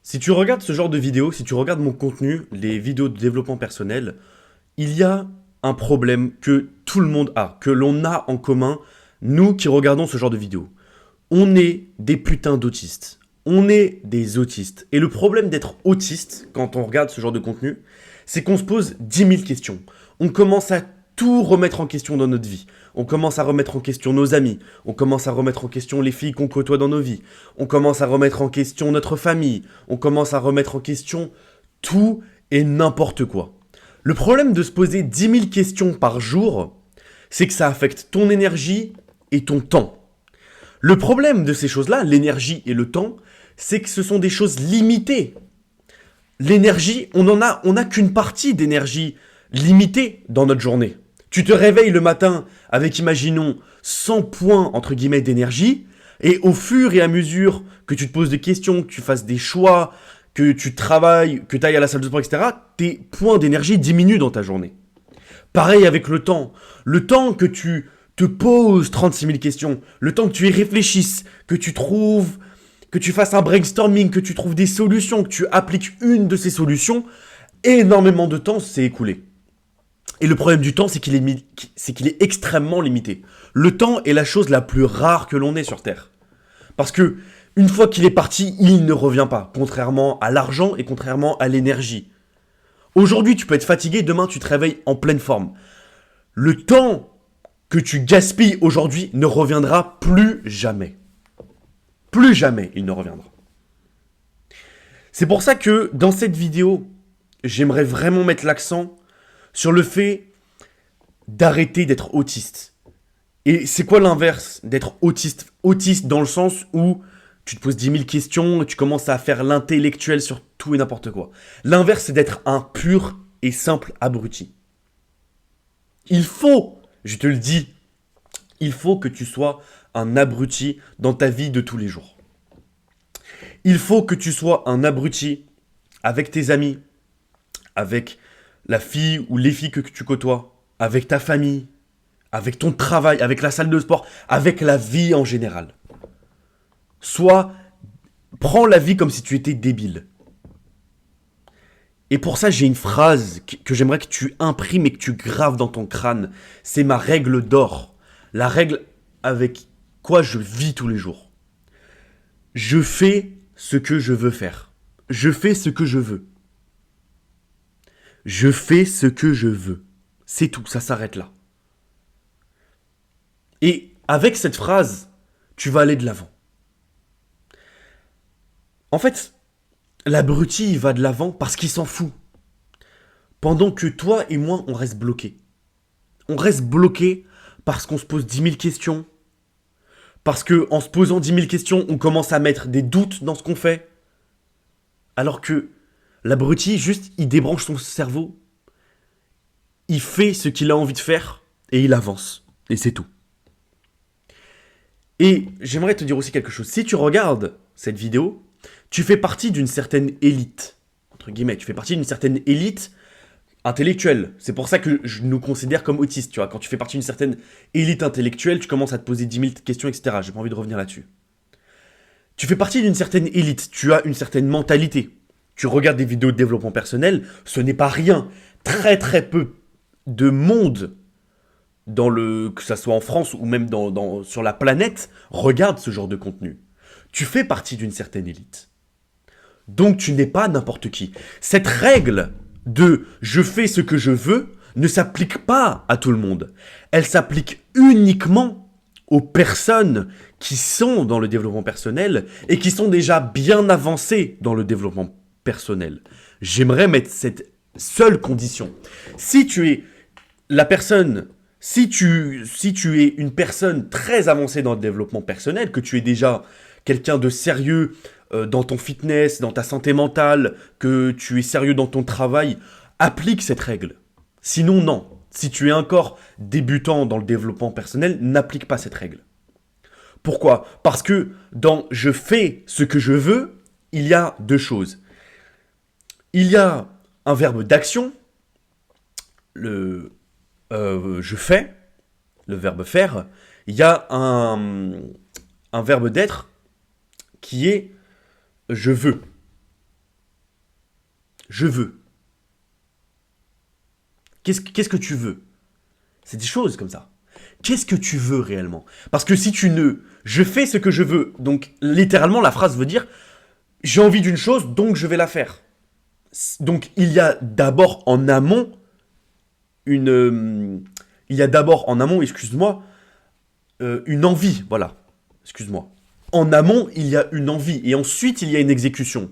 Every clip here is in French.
Si tu regardes ce genre de vidéos, si tu regardes mon contenu, les vidéos de développement personnel, il y a un problème que tout le monde a, que l'on a en commun, nous qui regardons ce genre de vidéos. On est des putains d'autistes. On est des autistes. Et le problème d'être autiste, quand on regarde ce genre de contenu, c'est qu'on se pose 10 000 questions. On commence à tout remettre en question dans notre vie. On commence à remettre en question nos amis. On commence à remettre en question les filles qu'on côtoie dans nos vies. On commence à remettre en question notre famille. On commence à remettre en question tout et n'importe quoi. Le problème de se poser 10 000 questions par jour, c'est que ça affecte ton énergie et ton temps. Le problème de ces choses-là, l'énergie et le temps, c'est que ce sont des choses limitées. L'énergie, on a qu'une partie d'énergie limitée dans notre journée. Tu te réveilles le matin avec, imaginons, 100 points, entre guillemets, d'énergie, et au fur et à mesure que tu te poses des questions, que tu fasses des choix, que tu travailles, que tu ailles à la salle de sport, etc., tes points d'énergie diminuent dans ta journée. Pareil avec le temps. Le temps que tu te poses 36 000 questions, le temps que tu y réfléchisses, que tu trouves, que tu fasses un brainstorming, que tu trouves des solutions, que tu appliques une de ces solutions, énormément de temps s'est écoulé. Et le problème du temps, c'est qu'il est extrêmement limité. Le temps est la chose la plus rare que l'on ait sur Terre. Parce que, une fois qu'il est parti, il ne revient pas. Contrairement à l'argent et contrairement à l'énergie. Aujourd'hui, tu peux être fatigué, demain, tu te réveilles en pleine forme. Le temps que tu gaspilles aujourd'hui ne reviendra plus jamais. Plus jamais il ne reviendra. C'est pour ça que dans cette vidéo, j'aimerais vraiment mettre l'accent sur le fait d'arrêter d'être autiste. Et c'est quoi l'inverse d'être autiste? Autiste dans le sens où tu te poses 10 000 questions et tu commences à faire l'intellectuel sur tout et n'importe quoi. L'inverse, c'est d'être un pur et simple abruti. Il faut, je te le dis, il faut que tu sois un abruti dans ta vie de tous les jours. Il faut que tu sois un abruti avec tes amis, avec la fille ou les filles que tu côtoies, avec ta famille, avec ton travail, avec la salle de sport, avec la vie en général. Soit, prends la vie comme si tu étais débile. Et pour ça, j'ai une phrase que j'aimerais que tu imprimes et que tu graves dans ton crâne. C'est ma règle d'or. La règle avec quoi je vis tous les jours. Je fais ce que je veux faire. Je fais ce que je veux. Je fais ce que je veux. C'est tout, ça s'arrête là. Et avec cette phrase, tu vas aller de l'avant. En fait, l'abruti, il va de l'avant parce qu'il s'en fout. Pendant que toi et moi, on reste bloqués. On reste bloqués parce qu'on se pose 10 000 questions. Parce qu'en se posant 10 000 questions, on commence à mettre des doutes dans ce qu'on fait. Alors que l'abruti, juste, il débranche son cerveau. Il fait ce qu'il a envie de faire et il avance. Et c'est tout. Et j'aimerais te dire aussi quelque chose. Si tu regardes cette vidéo, tu fais partie d'une certaine élite. Entre guillemets, tu fais partie d'une certaine élite intellectuelle. C'est pour ça que je nous considère comme autistes, tu vois. Quand tu fais partie d'une certaine élite intellectuelle, tu commences à te poser 10 000 questions, etc. J'ai pas envie de revenir là-dessus. Tu fais partie d'une certaine élite. Tu as une certaine mentalité. Tu regardes des vidéos de développement personnel, ce n'est pas rien. Très très peu de monde que ça soit en France ou même sur la planète, regarde ce genre de contenu. Tu fais partie d'une certaine élite. Donc tu n'es pas n'importe qui. Cette règle de je fais ce que je veux ne s'applique pas à tout le monde. Elle s'applique uniquement aux personnes qui sont dans le développement personnel et qui sont déjà bien avancées dans le développement personnel. J'aimerais mettre cette seule condition. Si tu es la personne si tu es une personne très avancée dans le développement personnel, que tu es déjà quelqu'un de sérieux dans ton fitness, dans ta santé mentale, que tu es sérieux dans ton travail, applique cette règle. Sinon, non. Si tu es encore débutant dans le développement personnel, n'applique pas cette règle. Pourquoi? Parce que dans je fais ce que je veux, il y a deux choses. Il y a un verbe d'action, le je fais, le verbe faire. Il y a un verbe d'être qui est je veux. Je veux. Qu'est-ce que tu veux? C'est des choses comme ça. Qu'est-ce que tu veux réellement? Parce que si tu ne... Je fais ce que je veux. Donc, littéralement, la phrase veut dire j'ai envie d'une chose, donc je vais la faire. Donc, il y a d'abord en amont excuse-moi, une envie, voilà. Excuse-moi. En amont, il y a une envie et ensuite, il y a une exécution.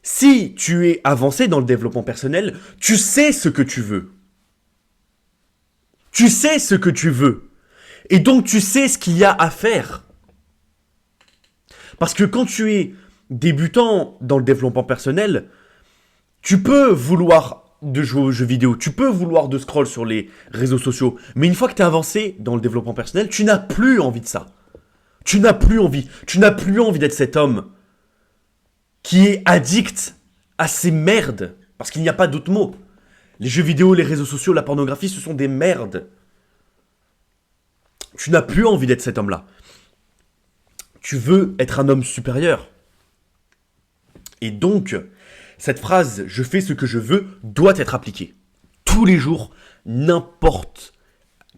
Si tu es avancé dans le développement personnel, tu sais ce que tu veux. Tu sais ce que tu veux. Et donc, tu sais ce qu'il y a à faire. Parce que quand tu es débutant dans le développement personnel, tu peux vouloir de jouer aux jeux vidéo, tu peux vouloir de scroll sur les réseaux sociaux, mais une fois que tu es avancé dans le développement personnel, tu n'as plus envie de ça. Tu n'as plus envie d'être cet homme qui est addict à ces merdes, parce qu'il n'y a pas d'autre mot. Les jeux vidéo, les réseaux sociaux, la pornographie, ce sont des merdes. Tu n'as plus envie d'être cet homme-là. Tu veux être un homme supérieur. Et donc, cette phrase « je fais ce que je veux » doit être appliquée. Tous les jours, n'importe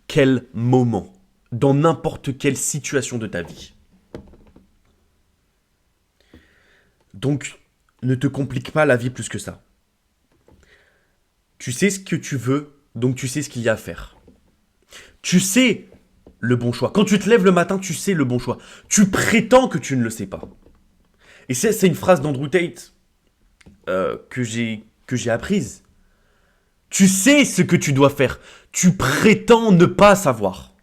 quel moment, dans n'importe quelle situation de ta vie. Donc, ne te complique pas la vie plus que ça. Tu sais ce que tu veux, donc tu sais ce qu'il y a à faire. Tu sais le bon choix. Quand tu te lèves le matin, tu sais le bon choix. Tu prétends que tu ne le sais pas. Et c'est une phrase d'Andrew Tate que j'ai apprise. Tu sais ce que tu dois faire. Tu prétends ne pas savoir.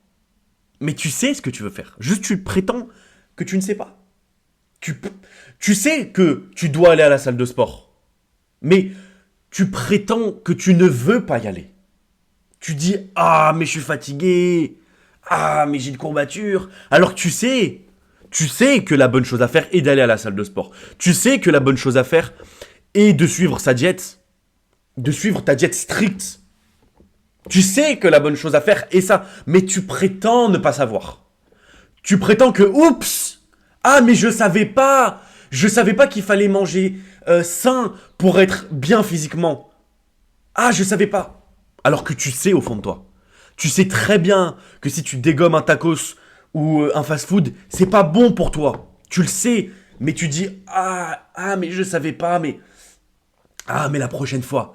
Mais tu sais ce que tu veux faire. Juste tu prétends que tu ne sais pas. Tu sais que tu dois aller à la salle de sport. Mais tu prétends que tu ne veux pas y aller. Tu dis « Ah, mais je suis fatigué. Ah, mais j'ai une courbature. » Alors que tu sais que la bonne chose à faire est d'aller à la salle de sport. Tu sais que la bonne chose à faire est de suivre sa diète. De suivre ta diète stricte. Tu sais que la bonne chose à faire est ça. Mais tu prétends ne pas savoir. Tu prétends que « Oups ! Ah, mais je savais pas. Je savais pas qu'il fallait manger sain pour être bien physiquement. Ah, je savais pas. » Alors que tu sais au fond de toi. Tu sais très bien que si tu dégommes un tacos ou un fast-food, c'est pas bon pour toi. Tu le sais, mais tu dis mais je savais pas, mais la prochaine fois,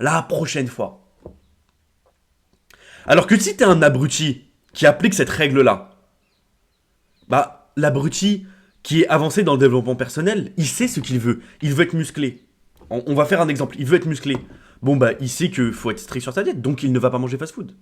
Alors que si t'es un abruti qui applique cette règle-là, bah l'abruti qui est avancé dans le développement personnel, il sait ce qu'il veut. Il veut être musclé. On va faire un exemple. Il veut être musclé. Bon bah il sait qu'il faut être strict sur sa diète, donc il ne va pas manger fast-food.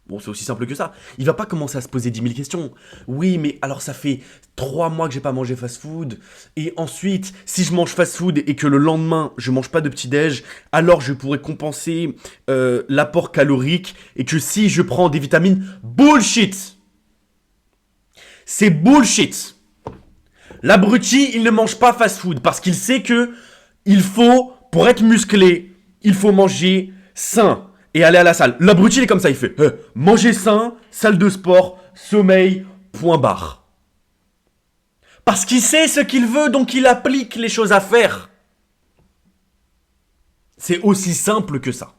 Bon, c'est aussi simple que ça. Il va pas commencer à se poser 10 000 questions. Oui, mais alors ça fait 3 mois que j'ai pas mangé fast-food. Et ensuite, si je mange fast-food et que le lendemain, je mange pas de petit-déj, alors je pourrais compenser l'apport calorique. Et que si je prends des vitamines, bullshit. C'est bullshit. L'abruti, il ne mange pas fast-food parce qu'il sait que pour être musclé, il faut manger sain. Et aller à la salle. L'abruti, il est comme ça, il fait manger sain, salle de sport, sommeil, point barre. Parce qu'il sait ce qu'il veut, donc il applique les choses à faire. C'est aussi simple que ça.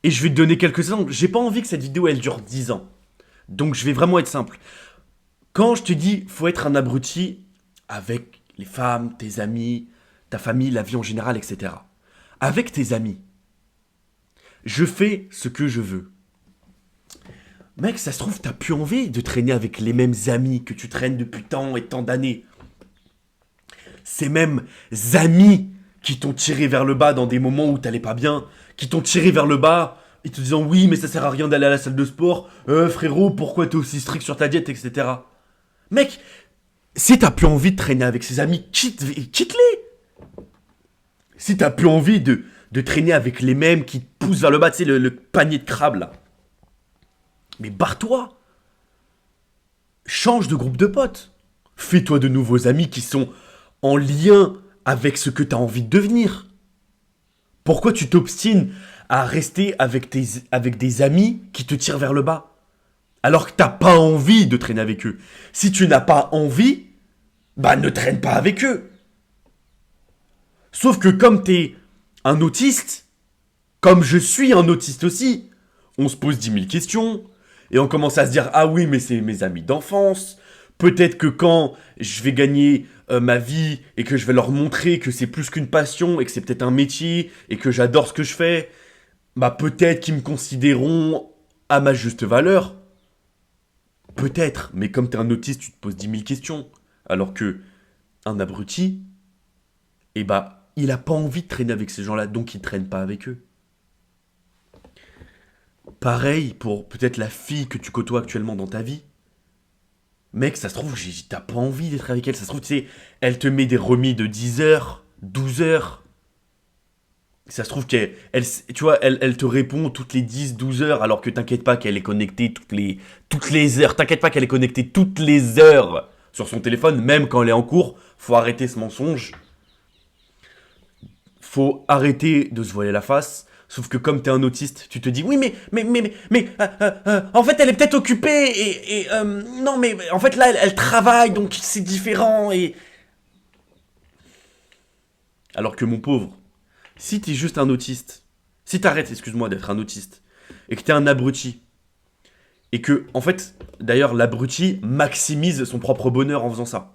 Et je vais te donner quelques exemples. J'ai pas envie que cette vidéo, elle dure 10 ans. Donc je vais vraiment être simple. Quand je te dis, faut être un abruti avec les femmes, tes amis, ta famille, la vie en général, etc. Avec tes amis. Je fais ce que je veux. Mec, ça se trouve, t'as plus envie de traîner avec les mêmes amis que tu traînes depuis tant et tant d'années. Ces mêmes amis qui t'ont tiré vers le bas dans des moments où t'allais pas bien, qui t'ont tiré vers le bas et te disant oui, mais ça sert à rien d'aller à la salle de sport, frérot, pourquoi t'es aussi strict sur ta diète, etc. Mec, si t'as plus envie de traîner avec ces amis, quitte-les. Si t'as plus envie de traîner avec les mêmes qui te poussent vers le bas, tu sais, le panier de crabes, là. Mais barre-toi. Change de groupe de potes. Fais-toi de nouveaux amis qui sont en lien avec ce que t'as envie de devenir. Pourquoi tu t'obstines à rester avec des amis qui te tirent vers le bas alors que t'as pas envie de traîner avec eux? Si tu n'as pas envie, bah ne traîne pas avec eux. Sauf que comme t'es un autiste, comme je suis un autiste aussi, on se pose 10 000 questions, et on commence à se dire, ah oui, mais c'est mes amis d'enfance, peut-être que quand je vais gagner ma vie, et que je vais leur montrer que c'est plus qu'une passion, et que c'est peut-être un métier, et que j'adore ce que je fais, bah peut-être qu'ils me considéreront à ma juste valeur. Peut-être, mais comme t'es un autiste, tu te poses 10 000 questions. Alors que un abruti, eh bah, il a pas envie de traîner avec ces gens-là, donc il traîne pas avec eux. Pareil pour peut-être la fille que tu côtoies actuellement dans ta vie. Mec, ça se trouve, t'as pas envie d'être avec elle. Ça se trouve, tu sais, elle te met des remis de 10 heures, 12 heures. Ça se trouve tu vois, elle te répond toutes les 10, 12 heures, alors que t'inquiète pas qu'elle est connectée toutes les heures. T'inquiète pas qu'elle est connectée toutes les heures sur son téléphone, même quand elle est en cours. Faut arrêter ce mensonge. Faut arrêter de se voiler la face. Sauf que comme t'es un autiste, tu te dis oui en fait elle est peut-être occupée non mais en fait là elle travaille donc c'est différent et alors que mon pauvre, si t'es juste un autiste, si t'arrêtes excuse-moi d'être un autiste et que t'es un abruti et que en fait d'ailleurs l'abruti maximise son propre bonheur en faisant ça.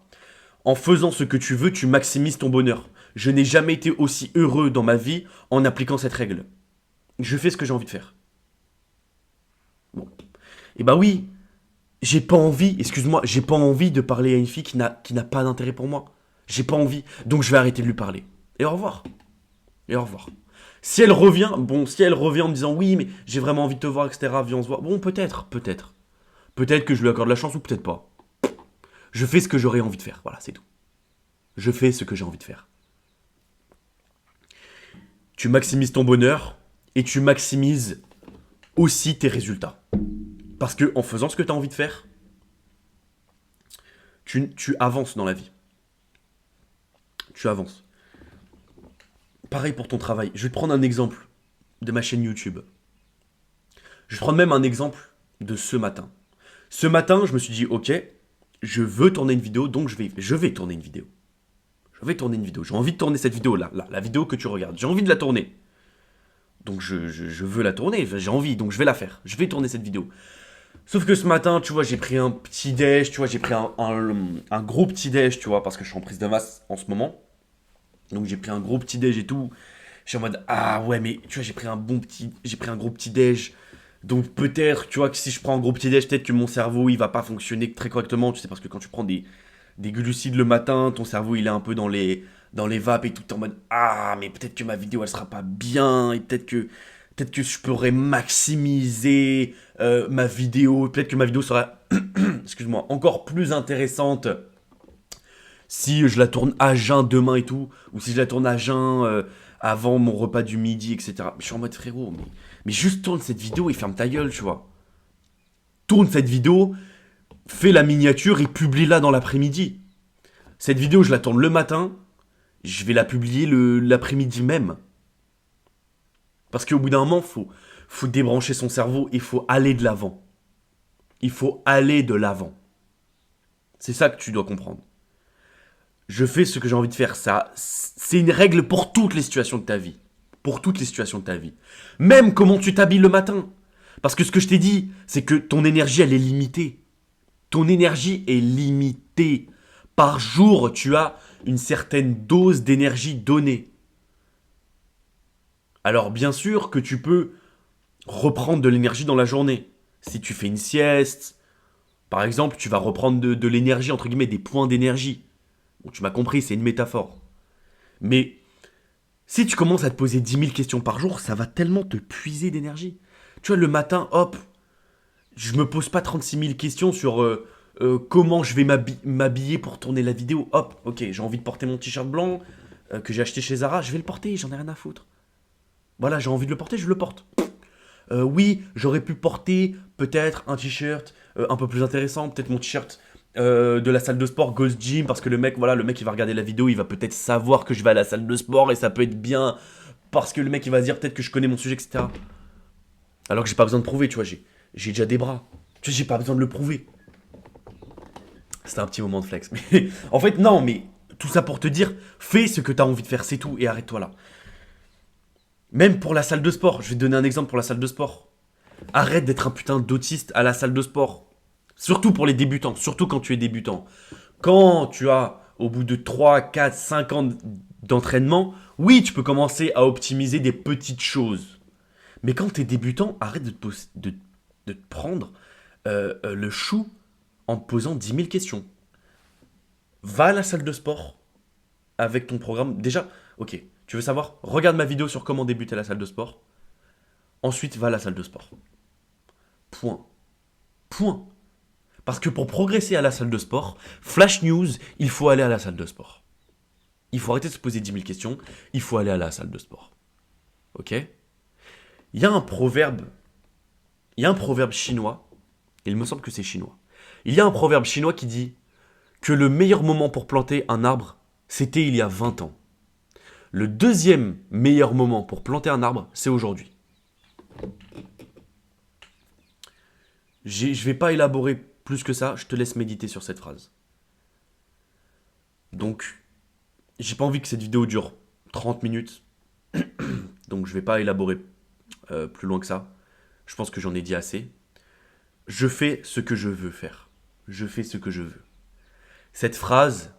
En faisant ce que tu veux, tu maximises ton bonheur. Je n'ai jamais été aussi heureux dans ma vie en appliquant cette règle. Je fais ce que j'ai envie de faire. Bon. Et bah oui, j'ai pas envie, excuse-moi, j'ai pas envie de parler à une fille qui n'a pas d'intérêt pour moi. J'ai pas envie, donc je vais arrêter de lui parler. Et au revoir. Et au revoir. Si elle revient en me disant oui, mais j'ai vraiment envie de te voir, etc., viens on se voir. Bon, peut-être. Peut-être que je lui accorde la chance ou peut-être pas. Je fais ce que j'aurais envie de faire, voilà, c'est tout. Je fais ce que j'ai envie de faire. Tu maximises ton bonheur et tu maximises aussi tes résultats. Parce que en faisant ce que tu as envie de faire, tu avances dans la vie. Tu avances. Pareil pour ton travail. Je vais te prendre un exemple de ma chaîne YouTube. Je vais te prendre même un exemple de ce matin. Ce matin, je me suis dit, ok, je veux tourner une vidéo, donc je vais tourner une vidéo. Je vais tourner une vidéo. J'ai envie de tourner cette vidéo-là, la vidéo que tu regardes. J'ai envie de la tourner. Donc je veux la tourner, j'ai envie, donc je vais la faire. Je vais tourner cette vidéo. Sauf que ce matin, tu vois, j'ai pris un petit déj, tu vois, j'ai pris un gros petit déj, tu vois, parce que je suis en prise de masse en ce moment. Donc j'ai pris un gros petit déj et tout. Je suis en mode, ah ouais, mais tu vois, j'ai pris un gros petit déj. Donc peut-être, tu vois, que si je prends un gros petit déj, peut-être que mon cerveau, il va pas fonctionner très correctement, tu sais, parce que quand tu prends des glucides le matin, ton cerveau, il est un peu dans les vapes et tout, t'es en mode, ah, mais peut-être que ma vidéo, elle sera pas bien, et peut-être que je pourrais maximiser ma vidéo, peut-être que ma vidéo sera, excuse-moi, encore plus intéressante si je la tourne à jeun demain et tout, ou si je la tourne à jeun avant mon repas du midi, etc. Je suis en mode frérot, mais juste tourne cette vidéo et ferme ta gueule, tu vois. Tourne cette vidéo, fais la miniature et publie-la dans l'après-midi. Cette vidéo, je la tourne le matin, je vais la publier l'après-midi même. Parce qu'au bout d'un moment, faut débrancher son cerveau et il faut aller de l'avant. Il faut aller de l'avant. C'est ça que tu dois comprendre. Je fais ce que j'ai envie de faire. Ça, c'est une règle pour toutes les situations de ta vie. Pour toutes les situations de ta vie. Même comment tu t'habilles le matin. Parce que ce que je t'ai dit, c'est que ton énergie, elle est limitée. Ton énergie est limitée. Par jour, tu as une certaine dose d'énergie donnée. Alors bien sûr que tu peux reprendre de l'énergie dans la journée. Si tu fais une sieste, par exemple, tu vas reprendre de l'énergie, entre guillemets, des points d'énergie. Bon, tu m'as compris, c'est une métaphore. Mais si tu commences à te poser 10 000 questions par jour, ça va tellement te puiser d'énergie. Tu vois, le matin, hop, je me pose pas 36 000 questions sur comment je vais m'habiller pour tourner la vidéo. Hop, ok, j'ai envie de porter mon t-shirt blanc que j'ai acheté chez Zara, je vais le porter, j'en ai rien à foutre. Voilà, j'ai envie de le porter, je le porte. Oui, j'aurais pu porter peut-être un t-shirt un peu plus intéressant, peut-être mon t-shirt de la salle de sport Ghost Gym, parce que le mec il va regarder la vidéo, il va peut-être savoir que je vais à la salle de sport et ça peut être bien parce que le mec il va se dire peut-être que je connais mon sujet, etc. Alors que j'ai pas besoin de prouver, tu vois, j'ai déjà des bras. Tu sais, j'ai pas besoin de le prouver. C'était un petit moment de flex. Mais en fait, non, mais Tout ça pour te dire, fais ce que tu as envie de faire, c'est tout, et arrête-toi là. Même pour la salle de sport, je vais te donner un exemple pour la salle de sport. Arrête d'être un putain d'autiste à la salle de sport. Surtout pour les débutants, surtout quand tu es débutant. Quand tu as, au bout de 3, 4, 5 ans d'entraînement, oui, tu peux commencer à optimiser des petites choses. Mais quand tu es débutant, arrête de te prendre le chou en te posant 10 000 questions. Va à la salle de sport avec ton programme. Déjà, ok, tu veux savoir? Regarde ma vidéo sur comment débuter la salle de sport. Ensuite, va à la salle de sport. Point. Point. Parce que pour progresser à la salle de sport, flash news, il faut aller à la salle de sport. Il faut arrêter de se poser 10 000 questions, il faut aller à la salle de sport. Ok? Il y a un proverbe, chinois, il me semble que c'est chinois. Il y a un proverbe chinois qui dit que le meilleur moment pour planter un arbre, c'était il y a 20 ans. Le deuxième meilleur moment pour planter un arbre, c'est aujourd'hui. Je ne vais pas élaborer plus que ça, je te laisse méditer sur cette phrase. Donc, j'ai pas envie que cette vidéo dure 30 minutes, donc je vais pas élaborer plus loin que ça. Je pense que j'en ai dit assez. Je fais ce que je veux faire. Je fais ce que je veux. Cette phrase,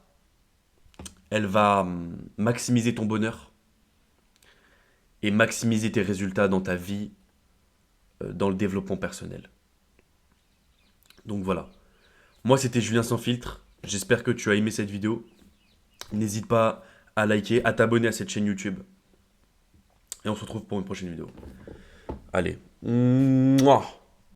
elle va maximiser ton bonheur et maximiser tes résultats dans ta vie, dans le développement personnel. Donc voilà. Moi, c'était Julien Sans Filtre. J'espère que tu as aimé cette vidéo. N'hésite pas à liker, à t'abonner à cette chaîne YouTube. Et on se retrouve pour une prochaine vidéo. Allez. Mouah.